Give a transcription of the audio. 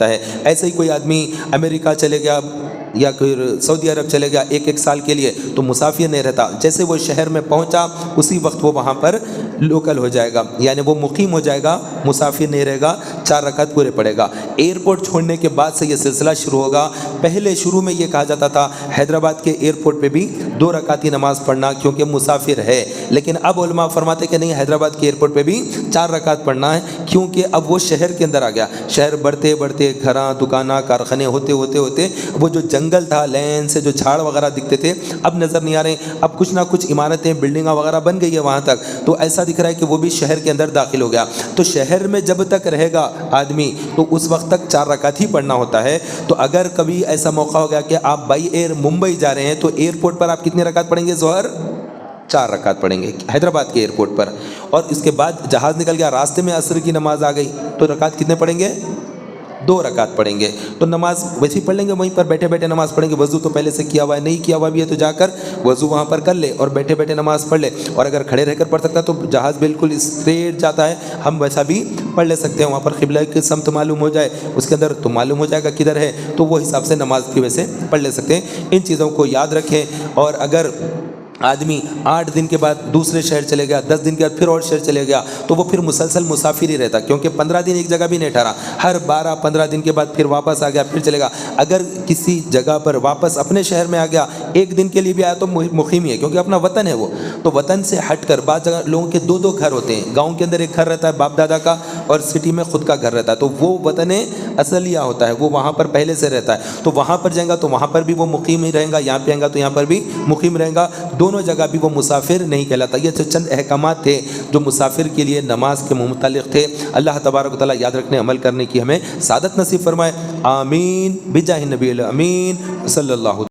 ہے۔ ایسے ہی کوئی آدمی امریکہ چلے گیا یا پھر سعودی عرب چلے گیا ایک سال کے لیے تو مسافر نہیں رہتا، جیسے وہ شہر میں پہنچا اسی وقت وہ وہاں پر لوکل ہو جائے گا، یعنی وہ مقیم ہو جائے گا، مسافر نہیں رہے گا، 4 رکعت پورے پڑے گا۔ ایئرپورٹ چھوڑنے کے بعد سے یہ سلسلہ شروع ہوگا۔ پہلے شروع میں یہ کہا جاتا تھا حیدرآباد کے ایئرپورٹ پہ بھی 2 رکعت ہی نماز پڑھنا کیونکہ مسافر ہے، لیکن اب علماء فرماتے کہ نہیں، حیدرآباد کے ایئرپورٹ پہ بھی 4 رکعت پڑھنا ہے کیونکہ اب وہ شہر کے اندر آ گیا۔ شہر بڑھتے بڑھتے گھراں دکاناں کارخانے ہوتے وہ جو جنگل تھا، لین سے جو جھاڑ وغیرہ دکھتے تھے اب نظر نہیں آ رہے، اب کچھ نہ کچھ عمارتیں بلڈنگاں وغیرہ بن گئی ہے وہاں تک، تو ایسا دکھ رہا ہے کہ وہ بھی شہر کے اندر داخل ہو گیا۔ تو شہر میں جب تک رہے گا آدمی تو اس وقت تک 4 رکعت ہی پڑھنا ہوتا ہے۔ تو اگر کبھی ایسا موقع ہو گیا کہ آپ بائی ایئر ممبئی جا رہے ہیں تو ایئرپورٹ پر آپ کتنے رکعت پڑھیں گے؟ ظہر 4 رکعت پڑھیں گے حیدرآباد کے ایئرپورٹ پر، اور اس کے بعد جہاز نکل گیا، راستے میں عصر کی نماز آ گئی تو رکعت کتنے پڑھیں گے؟ 2 رکعت پڑھیں گے۔ تو نماز ویسے ہی پڑھ لیں گے، وہیں پر بیٹھے بیٹھے نماز پڑھیں گے۔ وضو تو پہلے سے کیا ہوا ہے، نہیں کیا ہوا بھی ہے تو جا کر وضو وہاں پر کر لے اور بیٹھے بیٹھے نماز پڑھ لے، اور اگر کھڑے رہ کر پڑھ سکتا ہے تو جہاز بالکل اسٹریٹ جاتا ہے، ہم ویسا بھی پڑھ لے سکتے ہیں، وہاں پر قبلہ کی سمت معلوم ہو جائے اس کے اندر تو معلوم ہو جائے گا کدھر ہے، تو وہ حساب سے نماز کی وجہ سے پڑھ لے سکتے ہیں۔ ان چیزوں کو یاد رکھیں۔ اور اگر آدمی 8 دن کے بعد دوسرے شہر چلے گیا، 10 دن کے بعد پھر اور شہر چلے گیا تو وہ پھر مسلسل مسافر ہی رہتا، کیونکہ 15 دن ایک جگہ بھی نہیں ٹھہرا، ہر 12-15 دن کے بعد پھر واپس آ گیا، پھر چلے گا۔ اگر کسی جگہ پر واپس اپنے شہر میں آ گیا، 1 دن کے لیے بھی آیا تو مقیم ہی ہے کیونکہ اپنا وطن ہے وہ، تو وطن سے ہٹ کر بعض جگہ لوگوں کے 2 گھر ہوتے ہیں، گاؤں کے اندر ایک گھر رہتا ہے باپ دادا کا اور سٹی میں خود کا گھر رہتا ہے، تو وہ وطن اصلیہ ہوتا ہے، وہ وہاں پر پہلے سے رہتا ہے، تو وہاں پر جائیں گا تو وہاں پر بھی وہ مقیم ہی رہیں گا، یہاں پہ آئیں گا تو یہاں پر بھی مقیم رہیں گا، دونوں جگہ بھی وہ مسافر نہیں کہلاتا۔ یہ چند احکامات تھے جو مسافر کے لیے نماز کے متعلق تھے۔ اللہ تبارک و تعالیٰ یاد رکھنے عمل کرنے کی ہمیں سعادت نصیب فرمائے، آمین بجاہ نبی الامین صلی اللہ